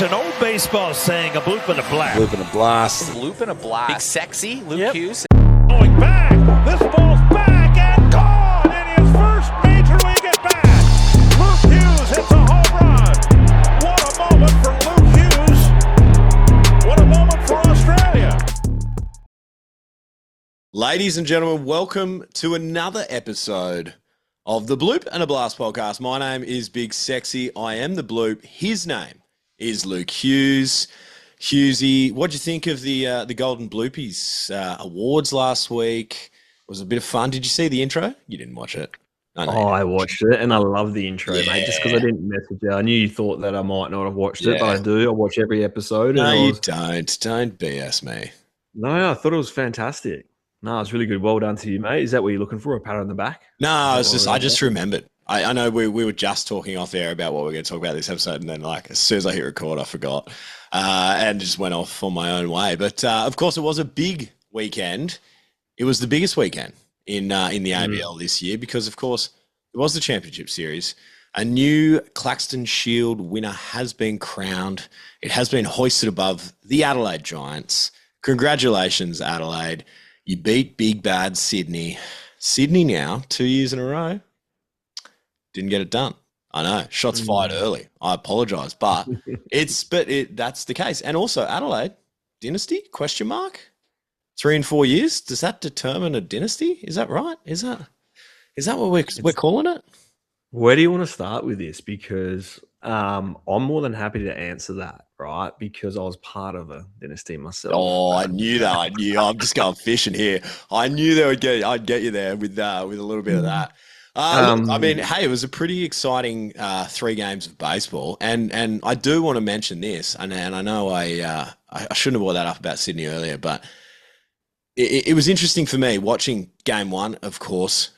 An old baseball saying, a bloop and a blast. Bloop and a blast. Bloop and a blast. Big sexy, Luke Hughes. Going back. This ball's back and gone in his first major league at bat. Luke Hughes hits a home run. What a moment for Luke Hughes. What a moment for Australia. Ladies and gentlemen, welcome to another episode of the Bloop and a Blast podcast. My name is Big Sexy. I am the Bloop. His name is Luke Hughes. Hughesy, what'd you think of the Golden Bloopies awards last week? It was a bit of fun. Did you see the intro? You didn't watch it. I watched it, and I love the intro, mate, just because I didn't message you. I knew you thought that I might not have watched it, but I do. I watch every episode. No, you don't. Don't BS me. No, I thought it was fantastic. No, it's really good. Well done to you, mate. Is that what you're looking for, a pat on the back? No, I just remembered. I know we were just talking off air about what we're going to talk about this episode, and then as soon as I hit record, I forgot and just went off on my own way. But of course, it was a big weekend. It was the biggest weekend in the ABL this year because, of course, it was the Championship Series. A new Claxton Shield winner has been crowned. It has been hoisted above the Adelaide Giants. Congratulations, Adelaide. You beat big bad Sydney. Sydney now, 2 years in a row. Didn't get it done. I know. Shots fired early. I apologise, but that's the case. And also Adelaide dynasty ? 3 and 4 years. Does that determine a dynasty? Is that right? Is that what we're calling it? Where do you want to start with this? Because I'm more than happy to answer that, right? Because I was part of a dynasty myself. Oh, I knew that. I knew. I'm just going fishing here. I knew I'd get you there with a little bit of that. Look, I mean, hey, it was a pretty exciting 3 games of baseball, and I do want to mention this, and I know I shouldn't have brought that up about Sydney earlier, but it was interesting for me watching game 1. Of course,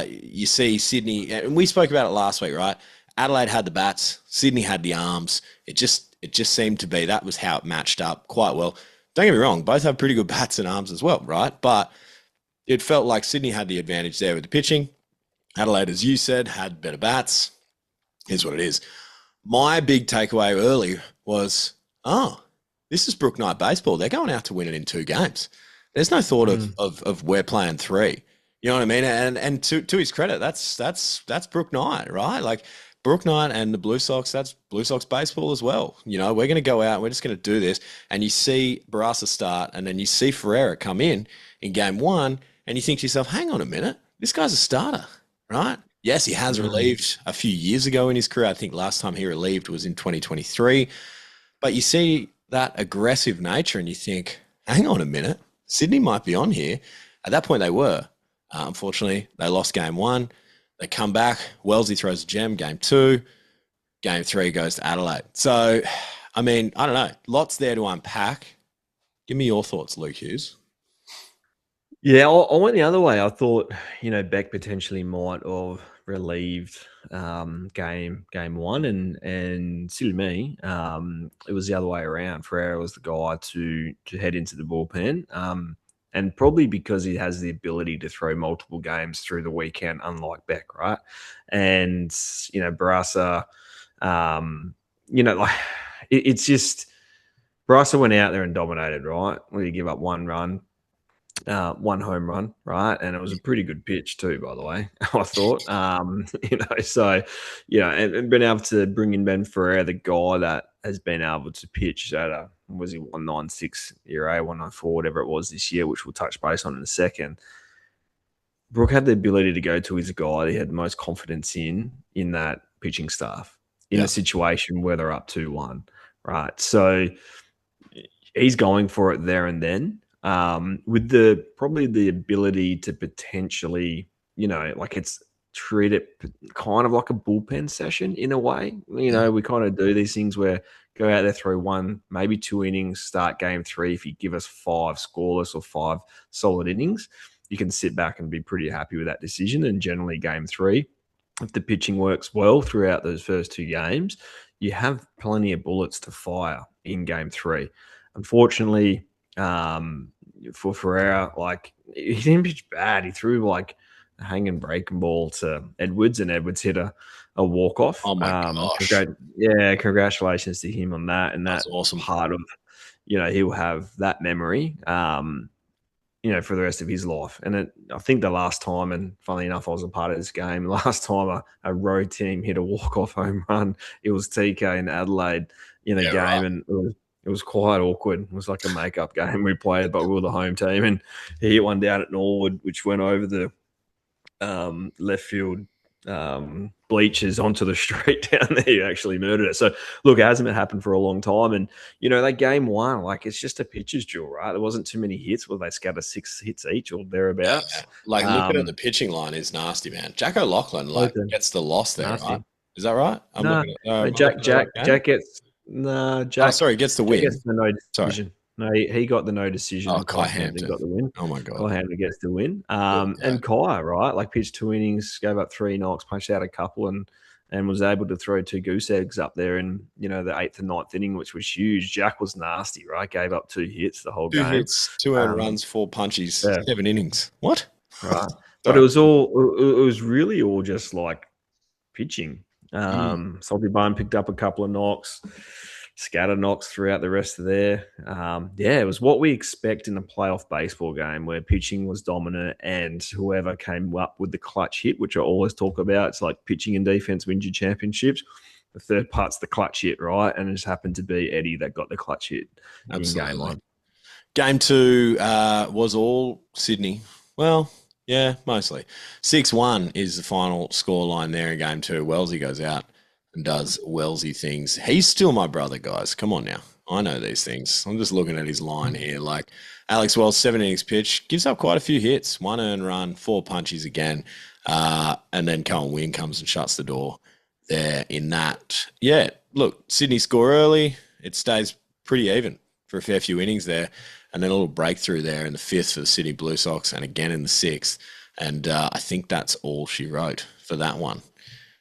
you see Sydney, and we spoke about it last week, right? Adelaide had the bats, Sydney had the arms. It just seemed to be that was how it matched up quite well. Don't get me wrong, both have pretty good bats and arms as well, right? But it felt like Sydney had the advantage there with the pitching. Adelaide, as you said, had better bats. Here's what it is. My big takeaway early was, this is Brook Knight baseball. They're going out to win it in 2 games. There's no thought of we're playing 3. You know what I mean? And to his credit, that's Brook Knight, right? Like Brook Knight and the Blue Sox, that's Blue Sox baseball as well. You know, we're going to go out and we're just going to do this. And you see Barassa start, and then you see Ferreira come in game 1, and you think to yourself, hang on a minute, this guy's a starter. Right? Yes, he has relieved a few years ago in his career. I think last time he relieved was in 2023. But you see that aggressive nature and you think, hang on a minute, Sydney might be on here. At that point they were. Unfortunately, they lost game 1. They come back. Wellesley throws a gem, game 2. Game 3 goes to Adelaide. So, I mean, I don't know. Lots there to unpack. Give me your thoughts, Luke Hughes. Yeah, I went the other way. I thought, Beck potentially might have relieved game 1, and silly me, it was the other way around. Ferreira was the guy to head into the bullpen, and probably because he has the ability to throw multiple games through the weekend, unlike Beck, right? And Barassa, it's just Barassa went out there and dominated, right? Well, you give up 1 run. 1 home run, right? And it was a pretty good pitch too, by the way, I thought. And being able to bring in Ben Ferreira, the guy that has been able to pitch at a, 196 ERA, 194, whatever it was this year, which we'll touch base on in a second. Brook had the ability to go to his guy he had the most confidence in that pitching staff in a situation where they're up 2-1, right? So he's going for it there and then. With probably the ability to potentially, it's treat it kind of like a bullpen session in a way. We kind of do these things where go out there, throw 1, maybe 2 innings, start game 3. If you give us 5 scoreless or 5 solid innings, you can sit back and be pretty happy with that decision. And generally game 3, if the pitching works well throughout those first 2 games, you have plenty of bullets to fire in game 3. Unfortunately, for Ferreira, he didn't pitch bad. He threw a hanging breaking ball to Edwards, and Edwards hit a walk-off. Oh, my gosh. Congratulations to him on that. And That's that awesome. part of, he'll have that memory, for the rest of his life. And I think the last time, and funnily enough, I was a part of this game, last time a road team hit a walk-off home run, it was TK in Adelaide in a game, right. and it was quite awkward. It was like a make-up game we played, but we were the home team, and he hit one down at Norwood, which went over the left field bleachers onto the street down there. He actually murdered it. So look, it hasn't happened for a long time. And that game one, like, it's just a pitcher's duel, right? There wasn't too many hits. Well, they scattered 6 hits each or thereabouts. Yeah. Like, looking at the pitching line is nasty, man. Jack O'Loughlin gets the loss there, nasty. Right? Is that right? Jack gets Jack. Oh, sorry, gets the win. Jack gets the no decision. No, he got the no decision. Oh, Kai Hampton got the win. Oh, my God. Kai Hampton gets the win. And Kai, right, like, pitched 2 innings, gave up 3 knocks, punched out a couple, and was able to throw 2 goose eggs up there in, the 8th and 9th inning, which was huge. Jack was nasty, right? Gave up 2 hits the whole game. 2 hits, 2 earned runs, 4 punches, 7 innings. What? Right. But it was really all just like pitching. Salty Bun picked up a couple of knocks, scattered knocks throughout the rest of there. It was what we expect in a playoff baseball game where pitching was dominant and whoever came up with the clutch hit, which I always talk about, it's like pitching and defense wins you championships. The third part's the clutch hit, right? And it just happened to be Eddie that got the clutch hit in game 1. Game 2 was all Sydney. Well, yeah, mostly. 6-1 is the final scoreline there in game 2. Wellesley goes out and does Wellesley things. He's still my brother, guys. Come on now. I know these things. I'm just looking at his line here. Like, Alex Wells, 7 innings pitch, gives up quite a few hits, 1 earned run, 4 punches again. And then Cohen Wing comes and shuts the door there in that. Yeah, look, Sydney score early. It stays pretty even for a fair few innings there. And then a little breakthrough there in the 5th for the Sydney Blue Sox and again in the 6th. And I think that's all she wrote for that one.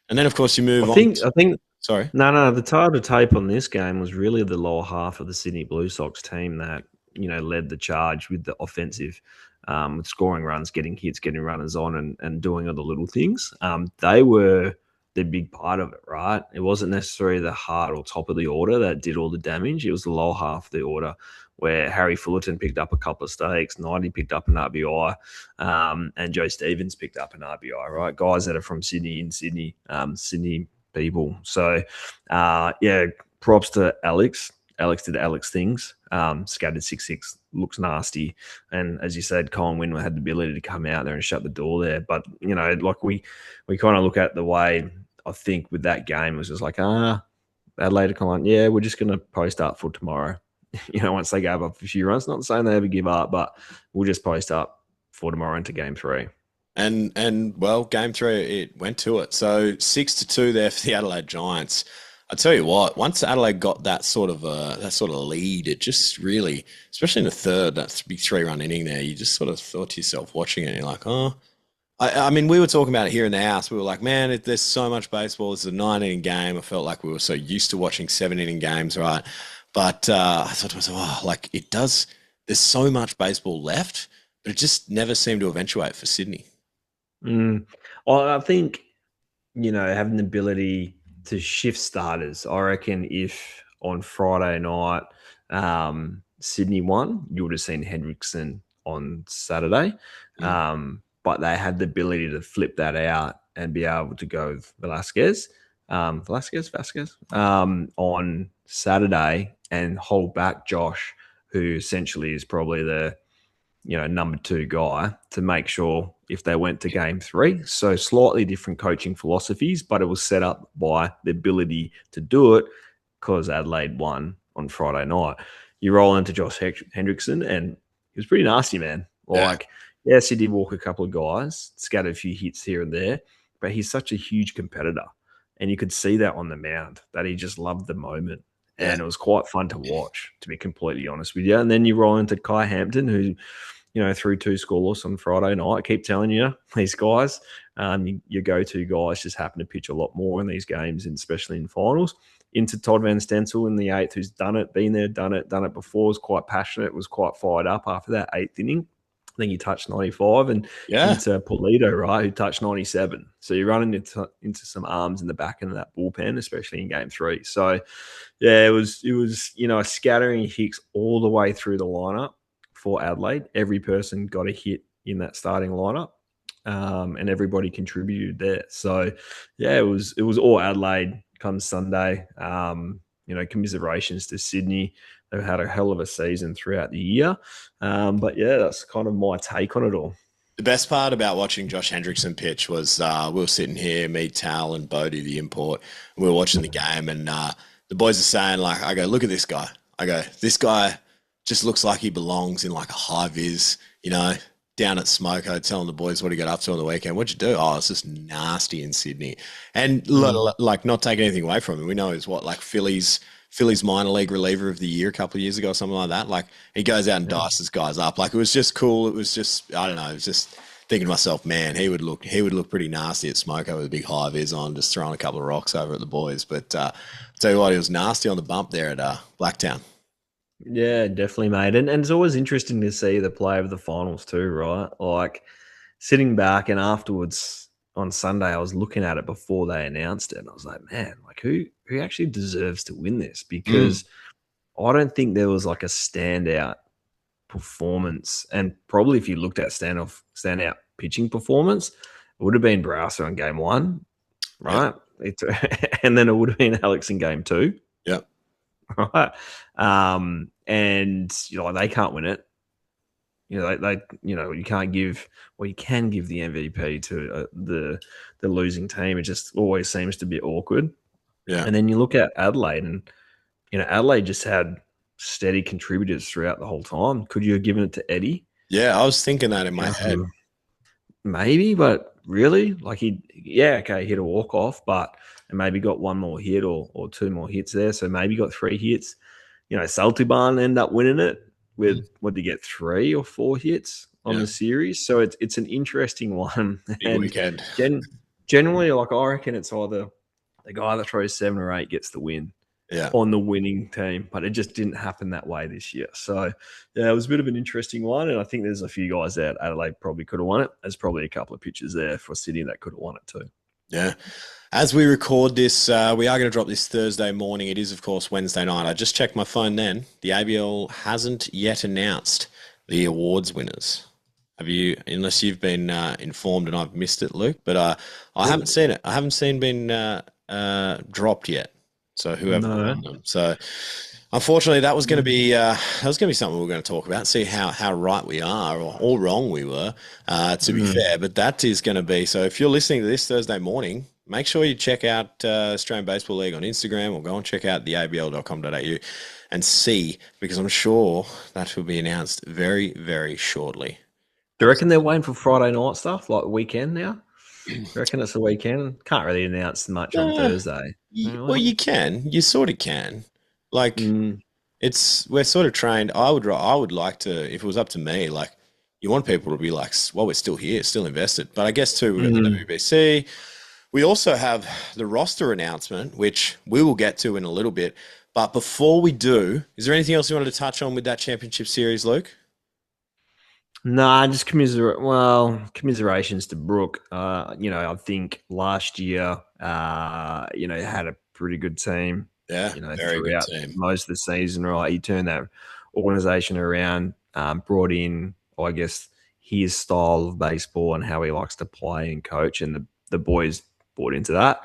And then, of course, you move on. I think. Sorry. No. The tide of tape on this game was really the lower half of the Sydney Blue Sox team that led the charge with the offensive, with scoring runs, getting hits, getting runners on, and doing other little things. They were the big part of it, right? It wasn't necessarily the heart or top of the order that did all the damage. It was the lower half of the order where Harry Fullerton picked up a couple of stakes, Knighty picked up an RBI, and Joe Stevens picked up an RBI, right? Guys that are from Sydney, Sydney people. So, props to Alex. Alex did Alex things. Scattered 6-6, looks nasty. And as you said, Colin Wynn had the ability to come out there and shut the door there. But, like we kind of look at the way, I think, with that game, it was just like, Adelaide are kind of, we're just going to post up for tomorrow. Once they gave up a few runs, not saying they ever give up, but we'll just post up for tomorrow into game 3. And well, game 3, it went to it. So 6-2 there for the Adelaide Giants. I tell you what, once Adelaide got that sort of lead, it just really, especially in the 3rd, that big 3-run inning there, you just sort of thought to yourself watching it, and you're like, oh. I mean, we were talking about it here in the house. We were like, man, there's so much baseball. It's a 9-inning game. I felt like we were so used to watching 7-inning games, right? But I thought to myself, it does. There's so much baseball left, but it just never seemed to eventuate for Sydney. Well, I think, having the ability to shift starters. I reckon if on Friday night Sydney won, you would have seen Hendrickson on Saturday. But they had the ability to flip that out and be able to go with Vasquez on Saturday and hold back Josh, who essentially is probably the number 2 guy, to make sure if they went to game 3. So slightly different coaching philosophies, but it was set up by the ability to do it because Adelaide won on Friday night. You roll into Josh Hendrickson, and he was pretty nasty, man. Yes, he did walk a couple of guys, scattered a few hits here and there, but he's such a huge competitor. And you could see that on the mound, that he just loved the moment. Yeah. And it was quite fun to watch, to be completely honest with you. And then you roll into Kai Hampton, who, threw 2 scoreless on Friday night. I keep telling you, these guys, your go-to guys just happen to pitch a lot more in these games, and especially in finals. Into Todd Van Stensel in the 8th, who's done it, been there, done it before, was quite passionate, was quite fired up after that 8th inning. I think he touched 95, and Yeah. into Polito, right, who touched 97. So you're running into some arms in the back end of that bullpen, especially in game 3. So, yeah, it was a scattering of hits all the way through the lineup for Adelaide. Every person got a hit in that starting lineup, and everybody contributed there. So, yeah, it was all Adelaide come Sunday. Commiserations to Sydney. They've had a hell of a season throughout the year. But yeah, that's kind of my take on it all. The best part about watching Josh Hendrickson pitch was we were sitting here, me, Tal, and Bodie, the import. And we were watching the game, and the boys are saying, like, I go, look at this guy. I go, this guy just looks like he belongs in like a high vis, down at Smoko, telling the boys what he got up to on the weekend. What'd you do? Oh, it's just nasty in Sydney. And like, not taking anything away from him. We know he's like Phillies minor league reliever of the year a couple of years ago or something like that. Like, he goes out and dices guys up. Like, it was just cool. It was just, I don't know, it was just thinking to myself, man, he would look pretty nasty at Smoko with a big high vis on, just throwing a couple of rocks over at the boys. But I'll tell you what, he was nasty on the bump there at Blacktown. Yeah, definitely, mate. And it's always interesting to see the play of the finals too, right? Like, sitting back and afterwards on Sunday, I was looking at it before they announced it, and I was like, man, like who actually deserves to win this? Because I don't think there was like a standout performance. And probably if you looked at standout pitching performance, it would have been Browser in game 1, right? Yep. And then it would have been Alex in game 2. Yep. Right. And they can't win it. You can't give, well, you can give the MVP to the losing team. It just always seems to be awkward. Yeah. And then you look at Adelaide, and Adelaide just had steady contributors throughout the whole time. Could you have given it to Eddie? Yeah, I was thinking that in my head. Maybe, but really, like he hit a walk off, and maybe got one more hit or 2 more hits there. So maybe got 3 hits. Saltiban ended up winning it with, what did he get, 3 or 4 hits on the series? So it's an interesting one. Big weekend. Generally, like, I reckon it's either the guy that throws 7 or 8 gets the win on the winning team, but it just didn't happen that way this year. So, yeah, it was a bit of an interesting one, and I think there's a few guys there at Adelaide probably could have won it. There's probably a couple of pitchers there for Sydney that could have won it too. Yeah. As we record this, we are going to drop this Thursday morning. It is, of course, Wednesday night. I just checked my phone then. The ABL hasn't yet announced the awards winners. Have you, unless you've been informed and I've missed it, Luke? But I haven't seen it. I haven't seen been dropped yet. So whoever won them. So unfortunately, that was going to be something we were going to talk about. See how right we are or wrong we were. To be fair, but that is going to be. So if you're listening to this Thursday morning, make sure you check out Australian Baseball League on Instagram, or go and check out the abl.com.au and see, because I'm sure that will be announced very, very shortly. Do you reckon they're waiting for Friday night stuff, like weekend now? Do you reckon it's the weekend? Can't really announce much on Thursday. Well, you can. You sort of can. Like, we're sort of trained. I would like to, if it was up to me, like, you want people to be like, well, we're still here, still invested. But I guess too, we've got the WBC. We also have the roster announcement, which we will get to in a little bit. But before we do, is there anything else you wanted to touch on with that championship series, Luke? Nah, just commiserations to Brooke. I think last year, had a pretty good team. Yeah, very good team. Most of the season, right? He turned that organization around, brought in, I guess, his style of baseball and how he likes to play and coach, and the boys bought into that.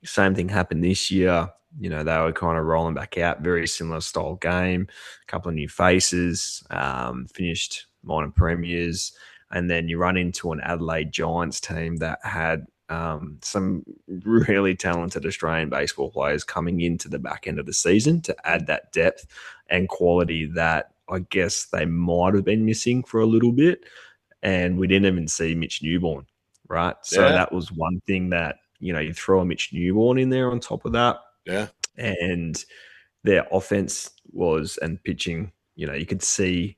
Same thing happened this year. They were kind of rolling back out, very similar style game, a couple of new faces, finished minor premiers, and then you run into an Adelaide Giants team that had some really talented Australian baseball players coming into the back end of the season to add that depth and quality that I guess they might have been missing for a little bit. And we didn't even see Mitch Newborn, right? So that was one thing that, you throw a Mitch Newborn in there on top of that. Yeah. And their offense and pitching, you could see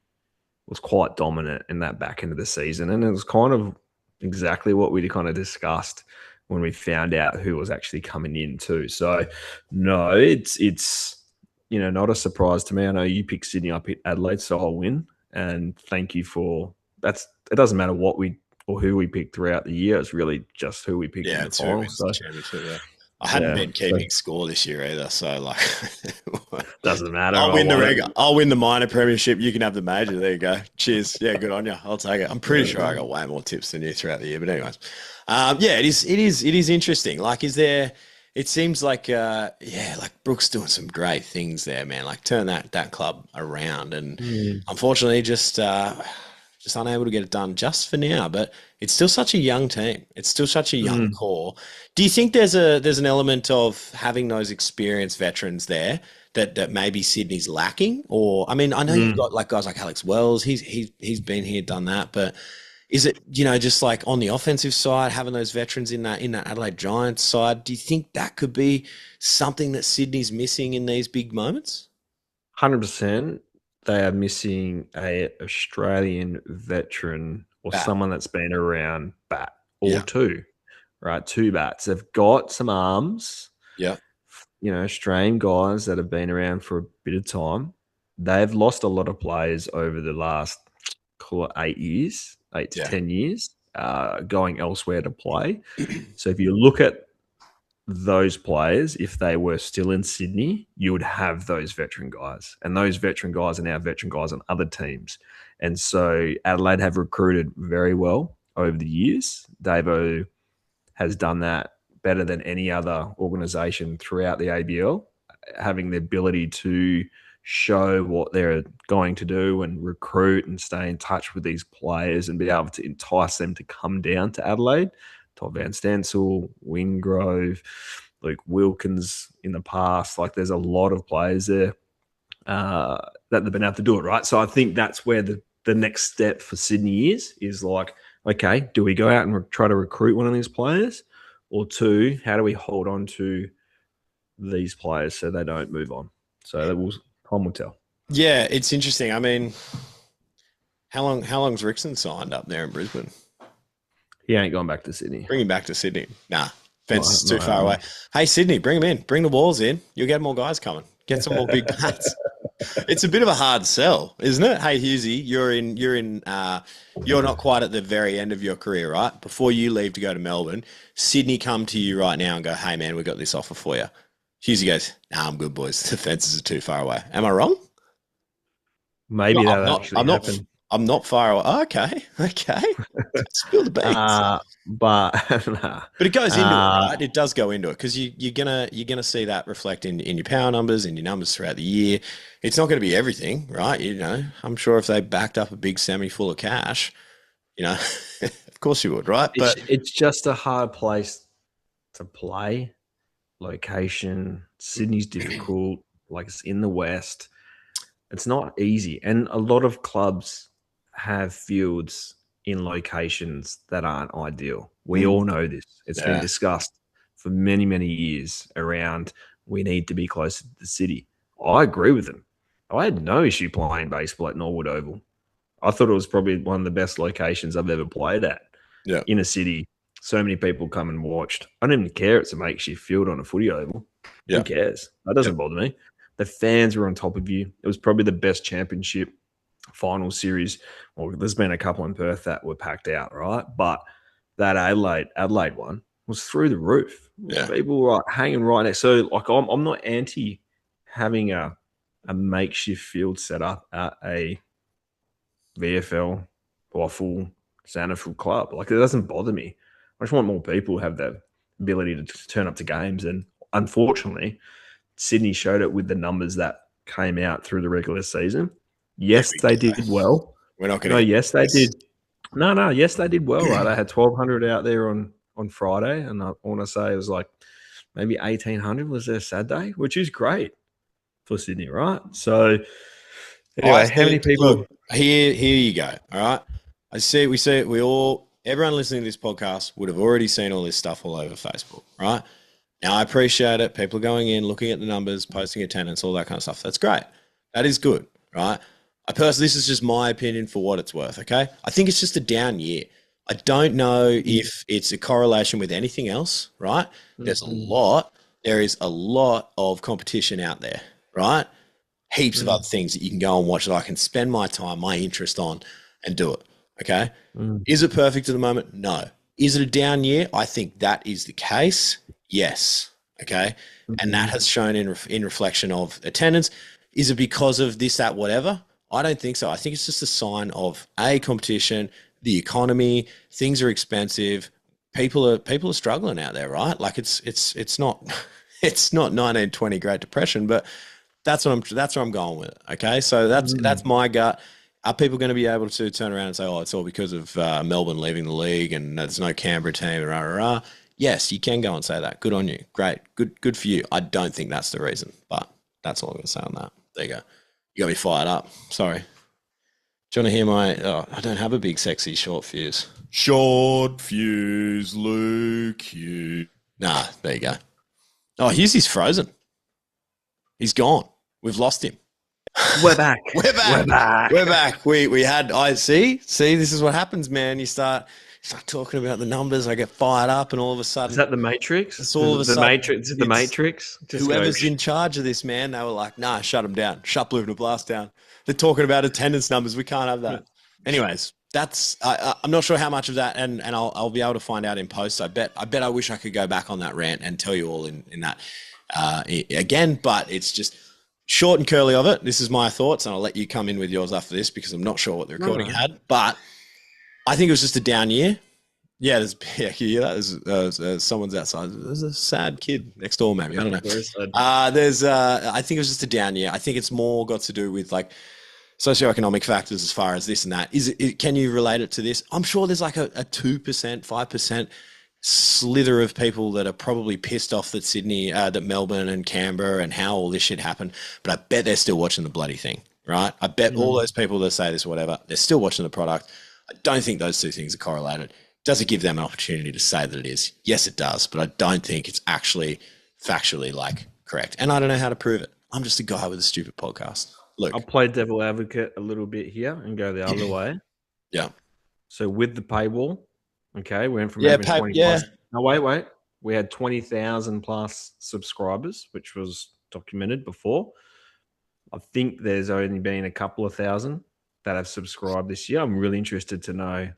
was quite dominant in that back end of the season. And it was kind of exactly what we kind of discussed when we found out who was actually coming in too. So no, it's not a surprise to me. I know you picked Sydney, I picked Adelaide, so I'll win. And thank you for that's. It doesn't matter what we or who we pick throughout the year. It's really just who we picked in the it's who final. wins So the championship. Yeah. I hadn't been so keeping score this year either, so like, doesn't matter. I'll win the won it. regular. I'll win the minor premiership. You can have the major. There you go. Cheers. Yeah, good on you. I'll take it. I'm pretty sure I got way more tips than you throughout the year. But anyways, yeah, it is interesting. Like, is there? It seems like, like Brooks doing some great things there, man. Like turn that club around, and unfortunately, just unable to get it done just for now. But it's still such a young team. It's still such a young core. Do you think there's an element of having those experienced veterans there that maybe Sydney's lacking? Or I mean, I know you've got like guys like Alex Wells. He's been here, done that, but is it, just like on the offensive side, having those veterans in that Adelaide Giants side? Do you think that could be something that Sydney's missing in these big moments? 100%. They are missing a Australian veteran or someone that's been around bat or two, right? Two bats. They've got some arms. Yeah. Australian guys that have been around for a bit of time. They've lost a lot of players over the last, call it 8 years, 8 to 10 years, going elsewhere to play. So if you look at those players, if they were still in Sydney, you would have those veteran guys. And those veteran guys are now veteran guys on other teams. And so Adelaide have recruited very well over the years. Davo has done that better than any other organisation throughout the ABL, having the ability to show what they're going to do and recruit and stay in touch with these players and be able to entice them to come down to Adelaide. Todd Van Stansel, Wingrove, Luke Wilkins in the past. Like there's a lot of players there that they've been able to do it, right? So I think that's where the next step for Sydney is like, okay, do we go out and try to recruit one of these players? Or two, how do we hold on to these players so they don't move on? So time will tell. Yeah, it's interesting. I mean, how long's Rickson signed up there in Brisbane? He ain't going back to Sydney. Bring him back to Sydney. Nah, fence is too far away. Hey, Sydney, bring him in. Bring the walls in. You'll get more guys coming. Get some more big bats. It's a bit of a hard sell, isn't it? Hey, Hughesy, you're not quite at the very end of your career, right? Before you leave to go to Melbourne, Sydney come to you right now and go, hey, man, we got this offer for you. Hughesy goes, nah, I'm good, boys. The fences are too far away. Am I wrong? Maybe happen. I'm not far away. Oh, okay. Spill the beans. But it goes into it, right? It does go into it because you're gonna see that reflect in your power numbers and your numbers throughout the year. It's not going to be everything, right? I'm sure if they backed up a big semi full of cash, of course you would, right? But it's just a hard place to play. Location, Sydney's difficult. Like it's in the West. It's not easy, and a lot of clubs have fields in locations that aren't ideal. We all know this. It's been discussed for many, many years around we need to be closer to the city. I agree with them. I had no issue playing baseball at Norwood Oval. I thought it was probably one of the best locations I've ever played at in a city. So many people come and watched. I don't even care it's a makeshift field on a footy oval. Who cares? That doesn't bother me. The fans were on top of you. It was probably the best championship final series. Well, there's been a couple in Perth that were packed out, right? But that Adelaide one was through the roof. Yeah. People were hanging right next. So, like, I'm not anti having a makeshift field set up at a VFL or a full Sanderfield club. Like, it doesn't bother me. I just want more people to have the ability to turn up to games. And unfortunately, Sydney showed it with the numbers that came out through the regular season. Yes, they did well. We're not going to. No, yes, they did. No, yes, they did well. Right, they had 1,200 out there on Friday, and I want to say it was like maybe 1,800 was their Saturday, which is great for Sydney, right? So, anyway, how many people? Look, here you go. All right, everyone listening to this podcast would have already seen all this stuff all over Facebook, right? Now, I appreciate it. People are going in, looking at the numbers, posting attendance, all that kind of stuff. That's great. That is good, right? This is just my opinion for what it's worth, okay? I think it's just a down year. I don't know if it's a correlation with anything else, right? There is a lot of competition out there, right? heaps of other things that you can go and watch that I can spend my time, my interest on, and do it. Okay. Is it perfect at the moment? No. Is it a down year? I think that is the case. Yes. Okay. And that has shown in reflection of attendance. Is it because of this, that, whatever? I don't think so. I think it's just a sign of competition, the economy, things are expensive. People are struggling out there, right? Like it's not it's not 1920 Great Depression, but that's where I'm going with it. Okay. So that's my gut. Are people going to be able to turn around and say, oh, it's all because of Melbourne leaving the league and there's no Canberra team, rah, rah, rah. Yes, you can go and say that. Good on you. Great. Good for you. I don't think that's the reason, but that's all I'm going to say on that. There you go. You got me fired up. Sorry. Do you want to hear my... Oh, I don't have a big, sexy short fuse. Short fuse, Luke Hughes. Nah, there you go. Oh, Hughesy's frozen. He's gone. We've lost him. We're back. We're back. We had... See, this is what happens, man. You start talking about the numbers. I get fired up, and all of a sudden... Is that the Matrix? It's all of a the sudden... Matrix. Is it the Matrix? Whoever's in charge of this, man, they were like, nah, shut them down. Shut Bloop and Blast down. They're talking about attendance numbers. We can't have that. Anyways, that's... I'm not sure how much of that, and I'll be able to find out in post. I bet I wish I could go back on that rant and tell you all in that again, but it's just... Short and curly of it. This is my thoughts, and I'll let you come in with yours after this because I'm not sure what the recording had. But I think it was just a down year. Yeah, you hear that? There's someone's outside. There's a sad kid next door, maybe. I don't know. I think it was just a down year. I think it's more got to do with like socioeconomic factors as far as this and that. Can you relate it to this? I'm sure there's like a 2%, 5% slither of people that are probably pissed off that Sydney, that Melbourne and Canberra and how all this shit happened. But I bet they're still watching the bloody thing, right? I bet all those people that say this or whatever, they're still watching the product. I don't think those two things are correlated. Does it give them an opportunity to say that it is? Yes, it does. But I don't think it's actually factually like correct. And I don't know how to prove it. I'm just a guy with a stupid podcast. Look, I'll play devil advocate a little bit here and go the other way. Yeah. So with the paywall, okay, we went from No, wait. We had 20,000 plus subscribers, which was documented before. I think there's only been a couple of thousand that have subscribed this year. I'm really interested to know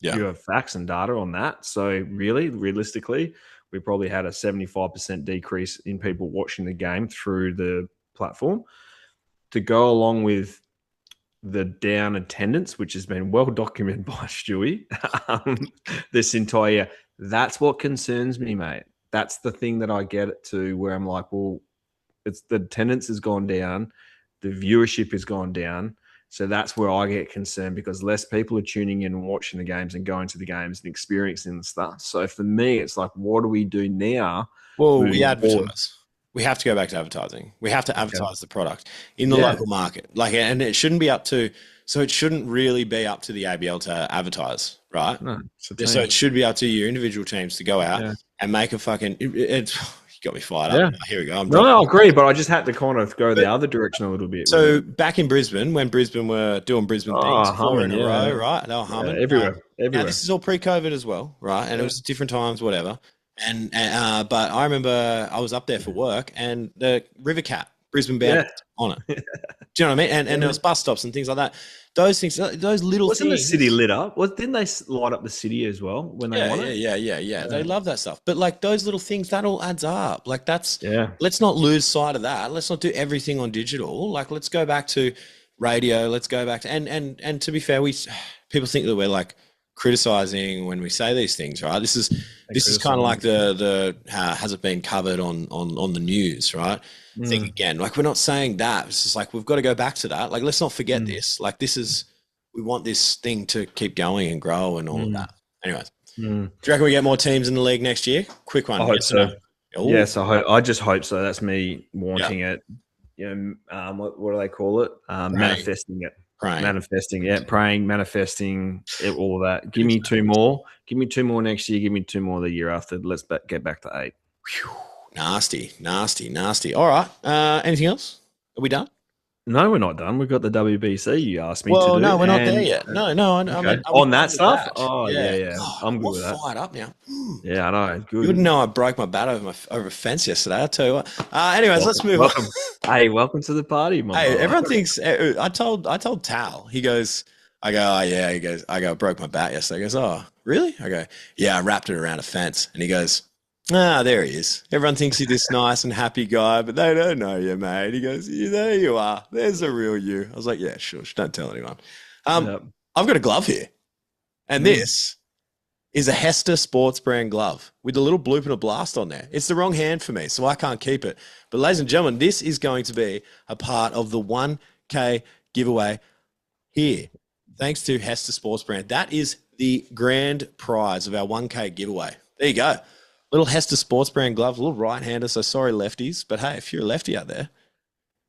if you have facts and data on that. So really, realistically, we probably had a 75% decrease in people watching the game through the platform. To go along with the down attendance, which has been well documented by Stewie this entire year. That's what concerns me, mate. That's the thing that I get it to where I'm like, well, it's the attendance has gone down. The viewership has gone down. So that's where I get concerned because less people are tuning in and watching the games and going to the games and experiencing the stuff. So for me, it's like, what do we do now? Well, we advertise. We have to go back to advertising. We have to advertise the product in the local market. And it shouldn't be it shouldn't really be up to the ABL to advertise, right? No, so it should be up to your individual teams to go out and make a fucking, you got me fired up. Here we go. I agree, but I just had to kind of go the other direction a little bit. So back in Brisbane, when Brisbane were doing Brisbane things 4 in a row, right? They were humming. Everywhere. Now, this is all pre-COVID as well, right? And it was different times, whatever. But I remember I was up there for work and the River Cat, Brisbane Band on it. Do you know what I mean? And there was bus stops and things like that. Those things, those little Wasn't things. the city lit up? Didn't they light up the city as well when they won it? Yeah. They love that stuff. But like those little things, that all adds up. Like let's not lose sight of that. Let's not do everything on digital. Like let's go back to radio. Let's go back to, and to be fair, people think that we're like criticizing when we say these things, right? This is kind of like the has it been covered on the news, right? Think again, like we're not saying that. It's just like we've got to go back to that. Like let's not forget this. Like we want this thing to keep going and grow and all of that. Anyways, do you reckon we get more teams in the league next year? Quick one. I hope so. Yes, I just hope so. That's me wanting it. You know, what do they call it? Manifesting it. Praying. Praying, manifesting, all of that. Give me two more. Give me two more next year. Give me two more the year after. Let's get back to 8. Whew. Nasty. All right. Anything else? Are we done? No, we're not done. We've got the WBC you asked me to Well, do. no, we're not there yet. No, I Okay. mean, On that stuff? Oh, Yeah. yeah. God, I'm I'm good all with that. fired up now. Yeah, I know. Good. You wouldn't know I broke my bat over a fence yesterday. I'll tell you what. Anyways, let's move on. Hey, welcome to the party, my Hey, brother. everyone thinks I told Tal. He goes, I go, oh yeah. He goes, I broke my bat yesterday. He goes, oh really? I go, yeah, I wrapped it around a fence. And he goes, there he is. Everyone thinks you're this nice and happy guy, but they don't know you, mate. He goes, yeah, there you are. There's the real you. I was like, yeah, sure. Don't tell anyone. Yep. I've got a glove here, and this is a Hester Sports brand glove with a little bloop and a blast on there. It's the wrong hand for me, so I can't keep it. But ladies and gentlemen, this is going to be a part of the 1K giveaway here, thanks to Hester Sports brand. That is the grand prize of our 1K giveaway. There you go. Little Hester Sports brand glove, a little right-hander, so sorry lefties. But hey, if you're a lefty out there,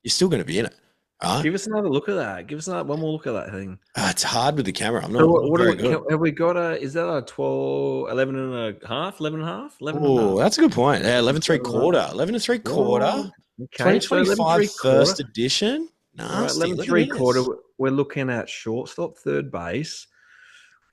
you're still going to be in it. Right? Give us another look at that. Give us one more look at that thing. It's hard with the camera. I'm not, So very good. Have we got is that a 12, 11 and a half, 11 and a half? 11 and a half. Oh, that's a good point. Yeah, 11 3/4. 11 and 3/4. Okay, 2025 first edition. Nasty. 11 3/4. We're looking at shortstop, third base.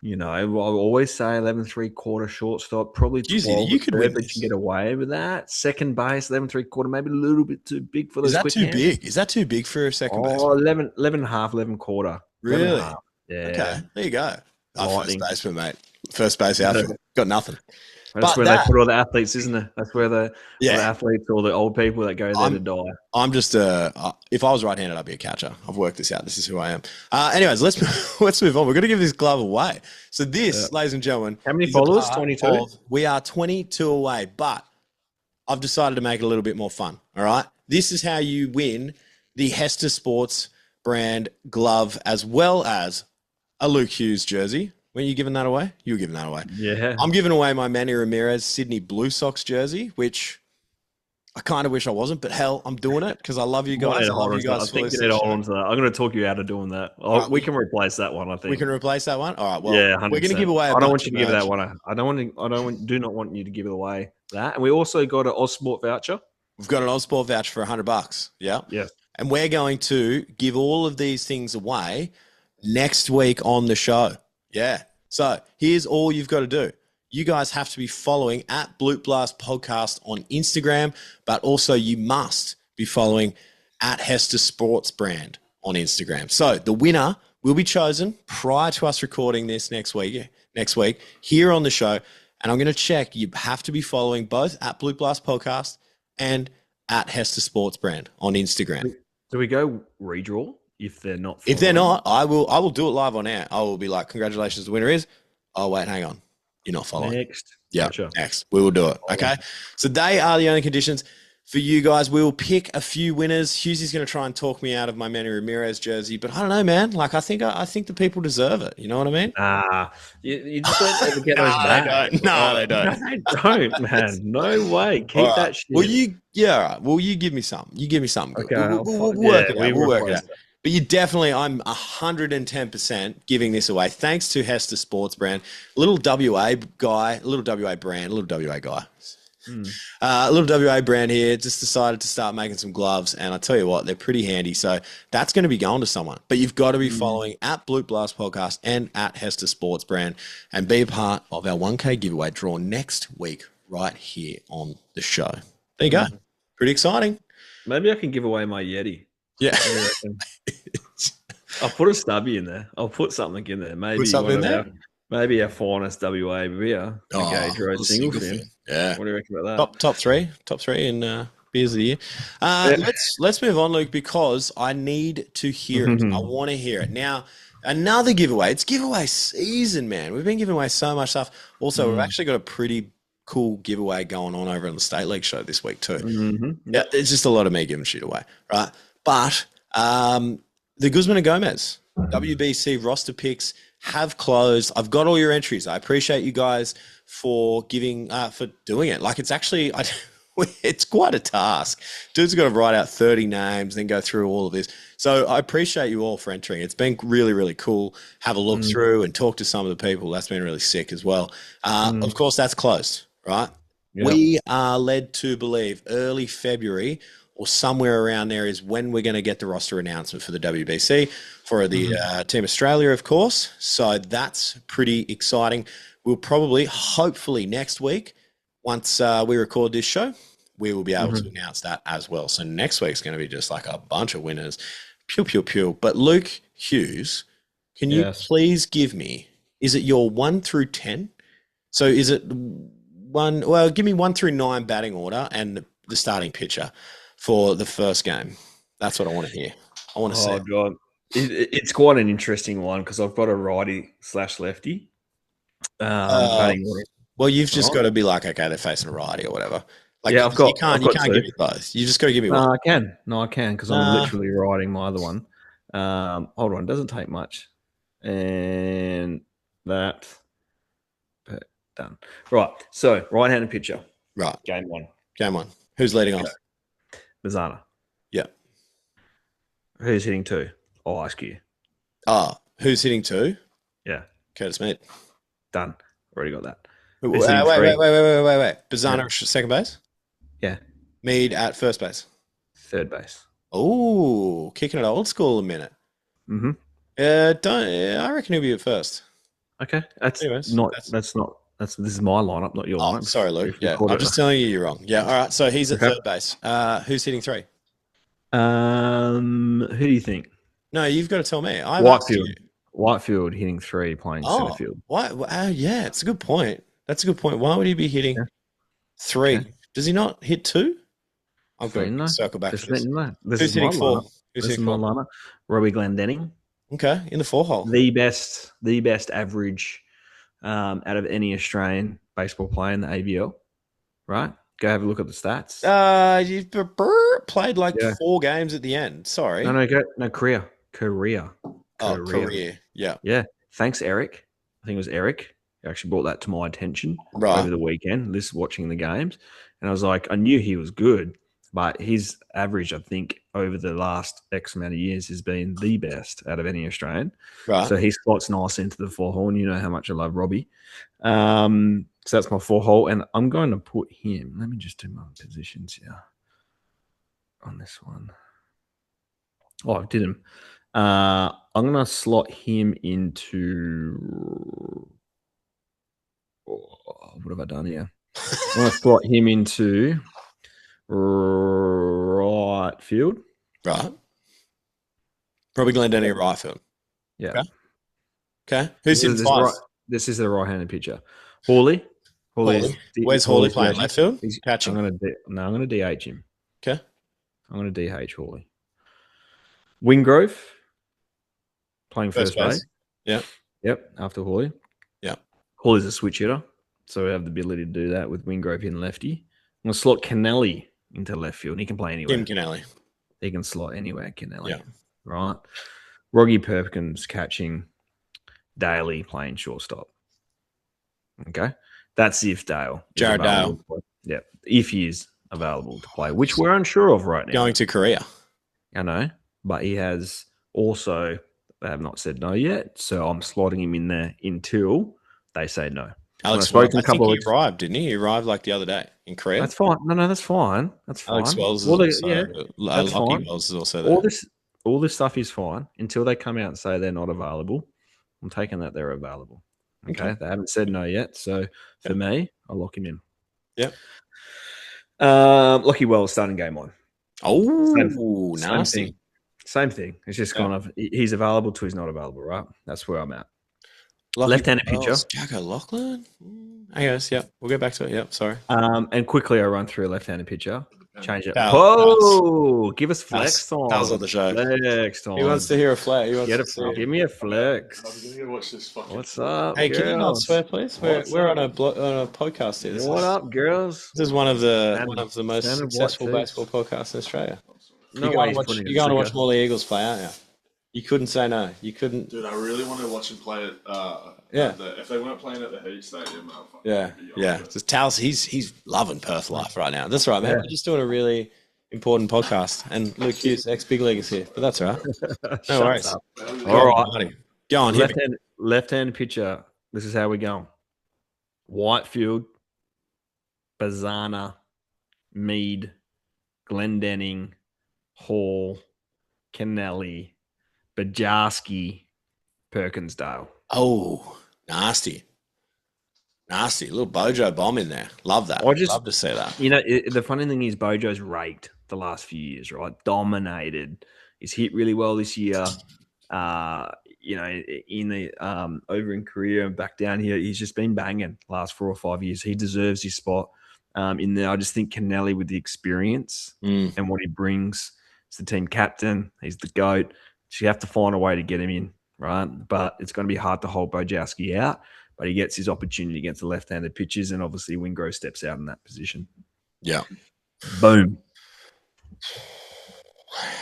You know, I always say 11 3/4 shortstop, probably 12. You could win this. You can get away with that. Second base, 11 3/4, maybe a little bit too big for those. Is that too big? Is that too big for a second base? 11 and a half, 11 1/4. Really? Yeah. Okay, there you go. First baseman, mate. First base outfield. Got nothing. That's where they put all the athletes, isn't it? That's where all the athletes, all the old people that go there to die. I'm just if I was right-handed, I'd be a catcher. I've worked this out. This is who I am. Anyways, let's move on. We're going to give this glove away. So this, ladies and gentlemen, how many followers? 22. We are 22 away, but I've decided to make it a little bit more fun. All right. This is how you win the Hester Sports brand glove, as well as a Luke Hughes jersey. When you giving that away? You were giving that away. Yeah. I'm giving away my Manny Ramirez Sydney Blue Sox jersey, which I kind of wish I wasn't, but hell, I'm doing it because I love you guys. I think you need to hold on to that. I'm going to talk you out of doing that. We can replace that one, I think. We can replace that one? All right. Well, yeah, 100%. We're going to give away I don't want you to give that one. Do not want you to give it away. That. And we also got an Ossport voucher. We've got an Ossport voucher for $100. Yeah. Yeah. And we're going to give all of these things away next week on the show. Yeah. So here's all you've got to do. You guys have to be following at Bloop Blast Podcast on Instagram, but also you must be following at Hester Sports Brand on Instagram. So the winner will be chosen prior to us recording this next week here on the show. And I'm going to check. You have to be following both at Bloop Blast Podcast and at Hester Sports Brand on Instagram. Do we go redraw? If they're not, I will do it live on air. I will be like, congratulations, the winner is. Oh, wait, hang on. You're not following. Next. Yeah, next. We will do it. Okay. So they are the only conditions for you guys. We will pick a few winners. Hughesy's going to try and talk me out of my Manny Ramirez jersey, but I don't know, man. Like, I think the people deserve it. You know what I mean? You just don't ever get those back. They don't. They don't, man. No way. Keep that shit. Well, you give me something. You give me something. Okay. We'll work it out. We'll work it out. But I'm 110% giving this away thanks to Hester Sports Brand. A little WA guy, a little WA brand, a little WA guy. A little WA brand here, just decided to start making some gloves. And I tell you what, they're pretty handy. So that's going to be going to someone. But you've got to be following at Bloop Blast Podcast and at Hester Sports Brand and be a part of our 1K giveaway draw next week right here on the show. There you go. Pretty exciting. Maybe I can give away my Yeti. Yeah. I'll put a stubby in there. I'll put something in there. Maybe put something in there. Maybe a finest WA beer. Gauge Road single fin. Yeah. What do you reckon about that? Top three in beers of the year. Let's move on, Luke, because I need to hear it. I want to hear it. Now, another giveaway. It's giveaway season, man. We've been giving away so much stuff. Also, we've actually got a pretty cool giveaway going on over on the State League show this week too. Yeah, it's just a lot of me giving shit away, right? But the Guzman and Gomez WBC roster picks have closed. I've got all your entries. I appreciate you guys for doing it. Like, it's actually, it's quite a task. Dude's got to write out 30 names, then go through all of this. So I appreciate you all for entering. It's been really, really cool. Have a look through and talk to some of the people. That's been really sick as well. Of course, that's closed, right? Yep. We are led to believe early February or somewhere around there is when we're going to get the roster announcement for the WBC for the Team Australia, of course. So that's pretty exciting. We'll probably, hopefully next week, once we record this show, we will be able to announce that as well. So next week's going to be just like a bunch of winners. Pew, pew, pew. But Luke Hughes, can you please give me, is it your 1 through 10? So is it give me 1 through 9 batting order and the starting pitcher for the first game. That's what I want to hear. I want to see. Oh, God. It's quite an interesting one because I've got a righty/lefty. Batting order. Well, you've just got to be like, okay, they're facing a righty or whatever. Like, yeah, you can't give me both. You just got to give me one. I can. No, I can because I'm literally writing my other one. Hold on. It doesn't take much. And that. Done. Right. So, right-handed pitcher. Right. Game one. Who's leading off? Mazzana. Yeah. Who's hitting 2? I'll ask you. Who's hitting 2? Yeah. Curtis Mead. Done. Already got that. Wait. Mazzana second base? Yeah. Mead at first base? Third base. Oh, kicking it old school a minute. Mm-hmm. I reckon he'll be at first. Okay. This is my lineup, not your lineup. Sorry, Luke. Yeah, I'm just telling you you're wrong. Yeah, all right. So he's at third base. Who's hitting 3? Who do you think? No, you've got to tell me. Whitefield hitting 3, playing center field. Yeah, it's a good point. That's a good point. Why would he be hitting 3? Okay. Does he not hit 2? I've got to circle back to this. Who's hitting 4? This is my lineup. Robbie Glendenning. Okay, in the 4 hole. The best average out of any Australian baseball player in the ABL. Right? Go have a look at the stats. You played like 4 games at the end. Sorry. No, career. Oh, career. Yeah. Yeah. Thanks, Eric. I think it was Eric who actually brought that to my attention over the weekend, watching the games. And I was like, I knew he was good, but his average, I think, over the last X amount of years has been the best out of any Australian. Right. So he slots nice into the 4 hole, and you know how much I love Robbie. So that's my 4 hole, and I'm going to put him. Let me just do my positions here on this one. Oh, I did him. I'm going to slot him into. What have I done here? I'm going to slot him into right field. Right. Robbie Glendenning at right field. Yeah. Okay. Who's in 5? This is the right-handed pitcher. Hawley. Where's Hawley playing? Left field? He's catching. I'm going to DH him. Okay. I'm going to DH Hawley. Wingrove playing first base. Yeah. Yep. After Hawley. Yeah. Hawley's a switch hitter, so we have the ability to do that with Wingrove hitting lefty. I'm going to slot Kennelly into left field. He can play anywhere. Kennelly. He can slot anywhere, Kennelly. Yeah. Right. Roggy Perkins catching. Daly playing shortstop. Okay. That's if Dale. Jared Dale. Yeah. If he is available to play, which we're unsure of right now. Going to Korea. I know. But he has also, they have not said no yet. So I'm slotting him in there until they say no. Alex Wells, I think he arrived, didn't he? He arrived like the other day in Korea. That's fine. No, that's fine. That's fine. Alex Wells is that's fine. Wells is also there. All this stuff is fine until they come out and say they're not available. I'm taking that they're available. Okay. They haven't said no yet. So for me, I'll lock him in. Yep. Lockie Wells starting game 1. Oh, nasty. Same thing. It's just kind of he's available to he's not available, right? That's where I'm at. Left-handed pitcher. Jacko Lachlan? I guess, yeah. We'll get back to it. Yep, sorry. And quickly I run through a left-handed pitcher. Change it. Give us flex time. That was on the show. Flex time. He wants to hear a flex. Give me a flex. I'm going to watch this fucking What's up, Hey, girls? can you not swear, please? We're on a podcast here. What up, girls? This is one of the most successful baseball podcasts in Australia. No you're going to watch Morley Eagles play, aren't you? You couldn't say no. You couldn't. Dude, I really want to watch him play it. If they weren't playing at the Heat Stadium, Just Tals, he's loving Perth life right now. That's right, man. We're just doing a really important podcast, and Luke Hughes, ex-Big League, is here, but that's all right. No worries. All right, go on. Left-hand pitcher. This is how we go. Whitefield, Bazana, Mead, Glendenning, Hall, Kennelly, Bajarski, Perkinsdale. Oh, nasty. Nasty. A little Bojo bomb in there. Love that. Love to see that. The funny thing is Bojo's raked the last few years, right? Dominated. He's hit really well this year. In the over in Korea and back down here, he's just been banging last 4 or 5 years. He deserves his spot in there. I just think Kennelly with the experience and what he brings as the team captain, he's the GOAT. So you have to find a way to get him in, right? But it's going to be hard to hold Bojowski out. But he gets his opportunity against the left-handed pitchers, and obviously Wingrove steps out in that position. Yeah. Boom.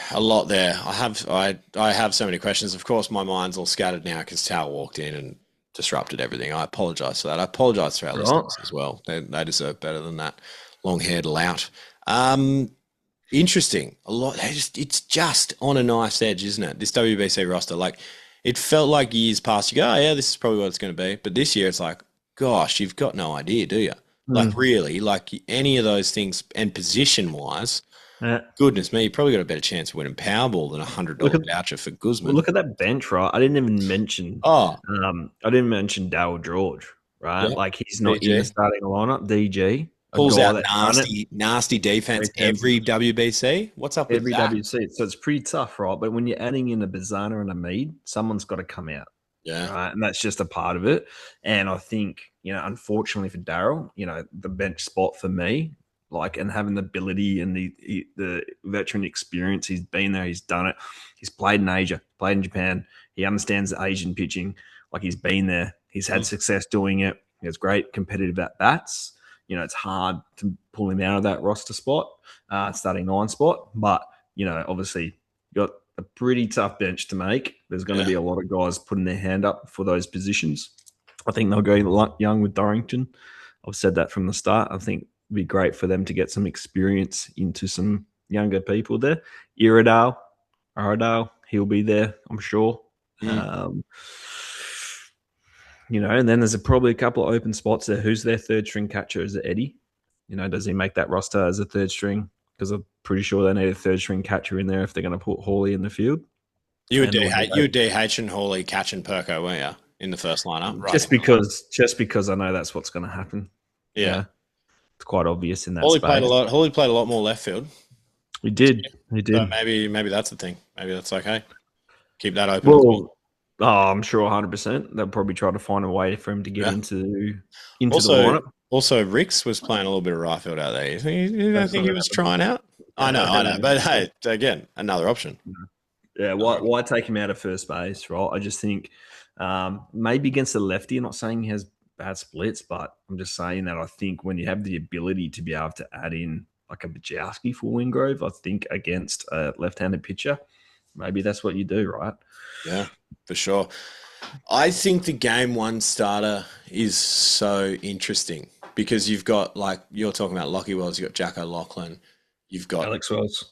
A lot there. I have so many questions. Of course, my mind's all scattered now because Tao walked in and disrupted everything. I apologise for that. I apologise to our listeners as well. They deserve better than that long-haired lout. Interesting. A lot. It's just on a nice edge, isn't it? This WBC roster, like. It felt like years past, you go, oh, yeah, this is probably what it's going to be. But this year it's like, gosh, you've got no idea, do you? Like, really, like any of those things and position-wise, goodness me, you probably got a better chance of winning Powerball than $100 voucher for Guzman. Well, look at that bench, right? I didn't even mention Darryl George, right? Yeah. Like, he's not in the starting lineup, DG. Pulls out nasty defense every WBC. What's up with every WBC? So it's pretty tough, right? But when you're adding in a Bazana and a Mead, someone's got to come out. Yeah. Right? And that's just a part of it. And I think, unfortunately for Darryl, the bench spot for me, like, and having the ability and the veteran experience, he's been there, he's done it. He's played in Asia, played in Japan. He understands the Asian pitching. Like, he's been there. He's had success doing it. He has great competitive at-bats. It's hard to pull him out of that roster spot, starting 9 spot. But, obviously, you got a pretty tough bench to make. There's going to be a lot of guys putting their hand up for those positions. I think they'll go young with Dorrington. I've said that from the start. I think it'd be great for them to get some experience into some younger people there. Aradale, he'll be there, I'm sure. And then there's probably a couple of open spots there. Who's their third string catcher? Is it Eddie? Does he make that roster as a third string? Because I'm pretty sure they need a third string catcher in there if they're going to put Hawley in the field. You were DH and Hawley catching Perko, weren't you, in the first lineup? Right. Just because I know that's what's going to happen. Yeah. It's quite obvious in that Hawley space. Hawley played a lot more left field. He did. So maybe that's the thing. Maybe that's okay. Keep that open. I'm sure 100%. They'll probably try to find a way for him to get into the lineup. Also, Ricks was playing a little bit of right field out there. You don't think he was trying out? I know. But hey, again, another option. Yeah, why take him out of first base, right? I just think maybe against the lefty, I'm not saying he has bad splits, but I'm just saying that I think when you have the ability to be able to add in like a Bajowski for Wingrove, I think against a left-handed pitcher, maybe that's what you do, right? Yeah, for sure. I think the game one starter is so interesting because you've got, like, you're talking about Lockie Wells, you've got Jack O'Loughlin, you've got Alex Wells,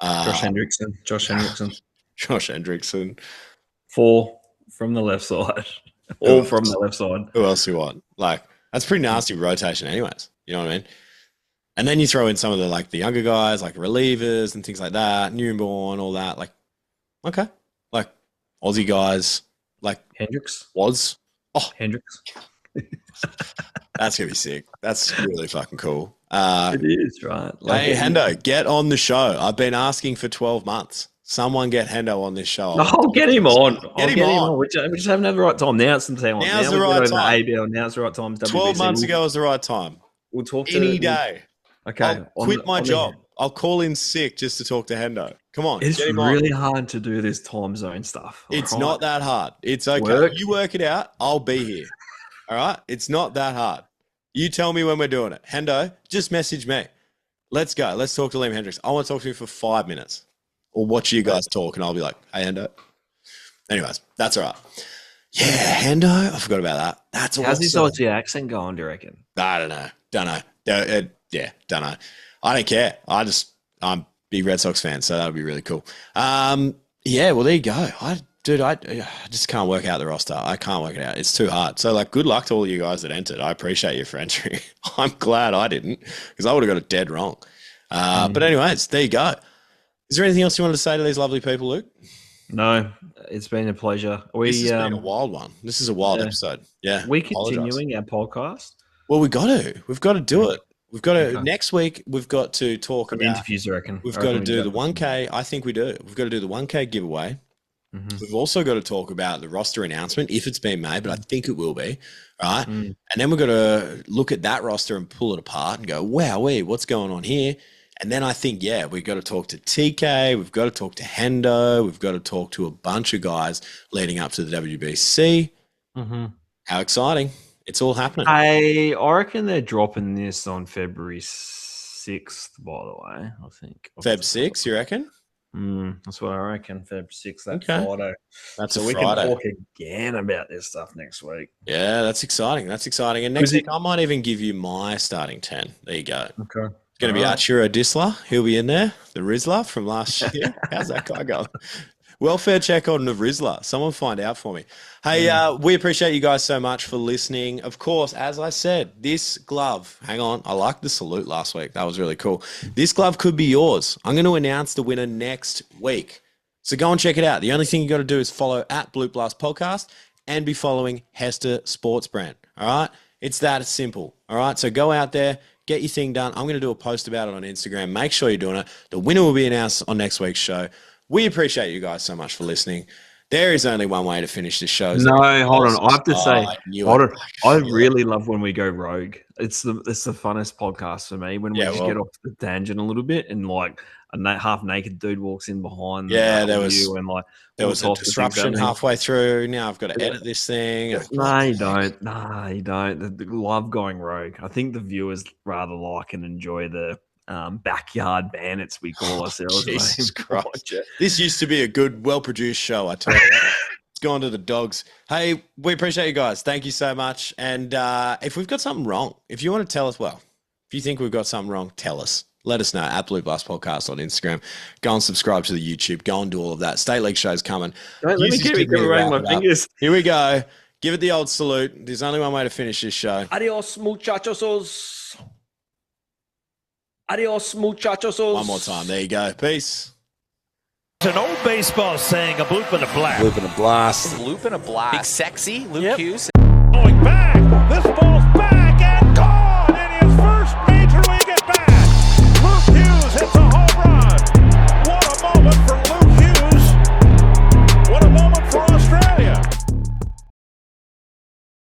Josh Hendrickson, 4 from the left side, all from the left side. Who else you want? Like, that's pretty nasty rotation, anyways. You know what I mean? And then you throw in some of the younger guys, like relievers and things like that, newborn, all that. Like, okay, like Aussie guys, like Hendricks Hendricks. That's gonna be sick. That's really fucking cool. It is, right? Hey, Hendo, get on the show. I've been asking for 12 months. Someone get Hendo on this show. I'll get him on. Get him on. We just haven't had the right time. Now it's the time. Now's the right time. ABL. Now's the right time. 12 months ago was the right time. We'll talk any day. Okay. I'll quit my job. I'll call in sick just to talk to Hendo. Come on. It's really hard to do this time zone stuff. It's not that hard. It's okay. You work it out. I'll be here. All right? It's not that hard. You tell me when we're doing it. Hendo, just message me. Let's go. Let's talk to Liam Hendricks. I want to talk to you for 5 minutes. Or watch you guys talk, and I'll be like, hey, Hendo. Anyways, that's all right. Yeah, Hendo. I forgot about that. That's awesome. How's his Aussie accent going, do you reckon? I don't know. Don't know. I don't care. I'm a big Red Sox fan, so that would be really cool. Yeah, well, there you go. I just can't work out the roster. I can't work it out. It's too hard. So, good luck to all you guys that entered. I appreciate you for entering. I'm glad I didn't because I would have got it dead wrong. But anyways, there you go. Is there anything else you wanted to say to these lovely people, Luke? No, it's been a pleasure. This has been a wild one. This is a wild episode. Yeah. We continuing our podcast? Well, we've got to do it. We've got to next week. We've got to talk about interviews. I reckon we've got to do the 1K. I think we do. We've got to do the 1K giveaway. Mm-hmm. We've also got to talk about the roster announcement if it's been made, but I think it will be. Right, and then we've got to look at that roster and pull it apart and go, "Wowee, what's going on here?" And then I think, we've got to talk to TK. We've got to talk to Hendo. We've got to talk to a bunch of guys leading up to the WBC. Mm-hmm. How exciting! It's all happening. I reckon they're dropping this on February 6th, by the way, I think. Feb 6th, you reckon? That's what I reckon, Feb 6th, Friday. That's so we can talk again about this stuff next week. Yeah, that's exciting. And next week, I might even give you my starting 10. There you go. Okay. It's going to be Archiro Disler. He'll be in there. The Rizzler from last year. How's that guy going? Welfare check on the Rizzler. Someone find out for me. Hey, we appreciate you guys so much for listening. Of course, as I said, this glove, hang on, I liked the salute last week. That was really cool. This glove could be yours. I'm going to announce the winner next week. So go and check it out. The only thing you got to do is follow at Bloop Blast Podcast and be following Hester Sports Brand. All right? It's that simple. All right? So go out there, get your thing done. I'm going to do a post about it on Instagram. Make sure you're doing it. The winner will be announced on next week's show. We appreciate you guys so much for listening. There is only one way to finish this show. No, hold on. I have to say, I really love when we go rogue. It's the funnest podcast for me when we just get off the tangent a little bit and like a half naked dude walks in behind. There was a disruption halfway through. Now I've got to edit this thing. No, you don't. The love going rogue. I think the viewers rather like and enjoy the backyard bandits, we call ourselves. Jesus Christ. This used to be a good, well-produced show, I tell you. It's gone to the dogs. Hey, we appreciate you guys. Thank you so much. And if we've got something wrong, if you want to tell us, if you think we've got something wrong, tell us. Let us know at Blue Blast Podcast on Instagram. Go and subscribe to the YouTube. Go and do all of that. State League show's coming. Let me keep my fingers. Here we go. Give it the old salute. There's only one way to finish this show. Adios, muchachos. Adios, muchachos. One more time. There you go. Peace. It's an old baseball saying, a bloop and a blast. Bloop and a blast. Bloop and a blast. Big sexy Luke Hughes. Going back. This ball's back.